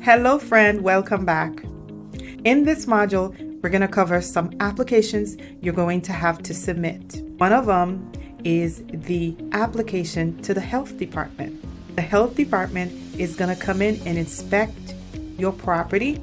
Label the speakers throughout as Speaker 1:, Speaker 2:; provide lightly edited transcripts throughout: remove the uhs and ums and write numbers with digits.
Speaker 1: Hello friend, welcome back. In this module, we're going to cover some applications you're going to have to submit. One of them is the application to the health department. The health department is going to come in and inspect your property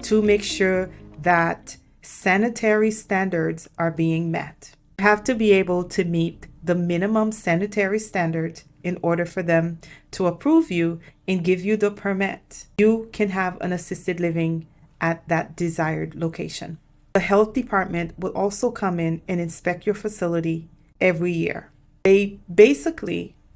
Speaker 1: to make sure that sanitary standards are being met. You have to be able to meet the minimum sanitary standards in order for them to approve you and give you the permit. You can have an assisted living at that desired location. The health department will also come in and inspect your facility every year. The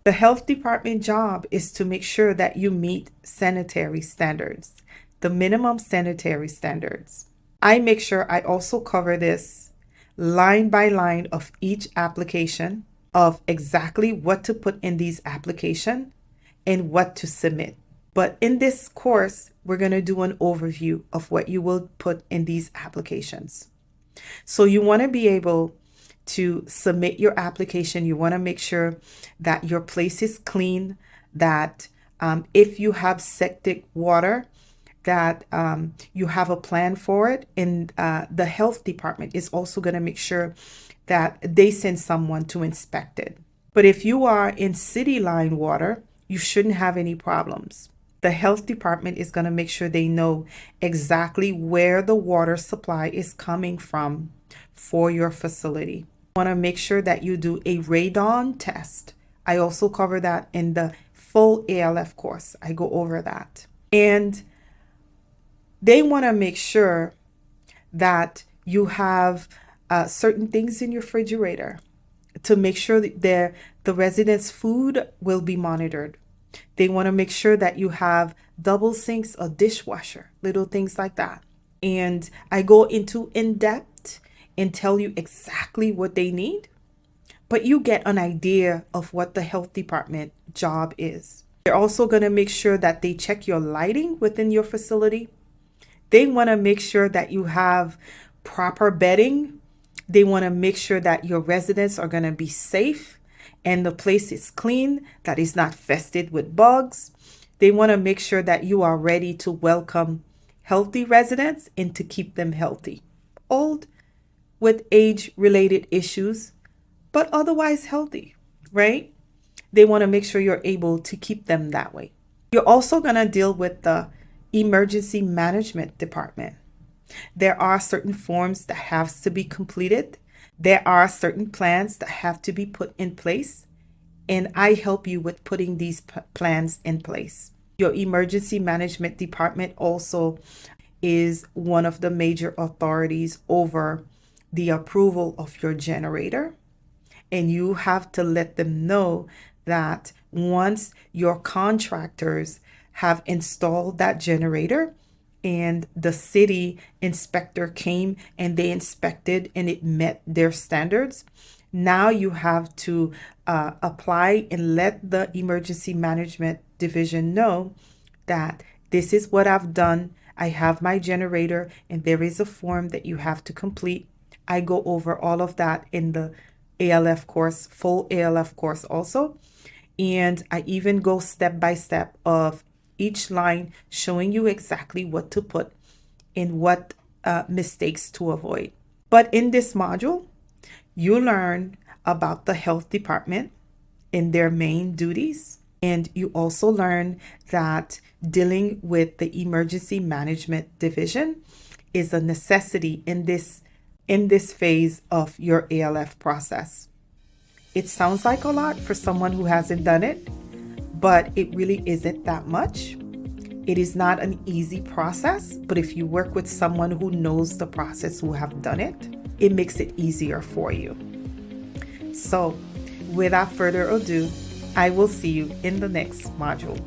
Speaker 1: health department job is to make sure that you meet sanitary standards, the minimum sanitary standards. I make sure I also cover this line by line of each application, of exactly what to put in these applications and what to submit. But in this course, we're going to do an overview of what you will put in these applications. So you want to be able to submit your application. You want to make sure that your place is clean, that if you have septic water, that you have a plan for it. And the health department is also going to make sure that they send someone to inspect it. But if you are in city line water, you shouldn't have any problems. The health department is going to make sure they know exactly where the water supply is coming from for your facility. You want to make sure that you do a radon test. I also cover that in the full ALF course. I go over that. And they want to make sure that you have certain things in your refrigerator to make sure that the residents' food will be monitored. They want to make sure that you have double sinks, a dishwasher, little things like that. And I go into in-depth and tell you exactly what they need, but you get an idea of what the health department job is. They're also going to make sure that they check your lighting within your facility. They want to make sure that you have proper bedding. They want to make sure that your residents are going to be safe and the place is clean, that is not infested with bugs. They want to make sure that you are ready to welcome healthy residents and to keep them healthy. Old with age-related issues, but otherwise healthy, right? They want to make sure you're able to keep them that way. You're also going to deal with the emergency management department. There are certain forms that have to be completed. There are certain plans that have to be put in place, and I help you with putting these plans in place. Your emergency management department also is one of the major authorities over the approval of your generator, and you have to let them know that once your contractors have installed that generator and the city inspector came and they inspected and it met their standards, now you have to apply and let the emergency management division know that this is what I've done. I have my generator and there is a form that you have to complete. I go over all of that in the ALF course, full ALF course also. And I even go step by step of each line, showing you exactly what to put and what mistakes to avoid. But in this module, you learn about the health department and their main duties. And you also learn that dealing with the emergency management division is a necessity in this phase of your ALF process. It sounds like a lot for someone who hasn't done it, but it really isn't that much. It is not an easy process, but if you work with someone who knows the process, who have done it, it makes it easier for you. So without further ado, I will see you in the next module.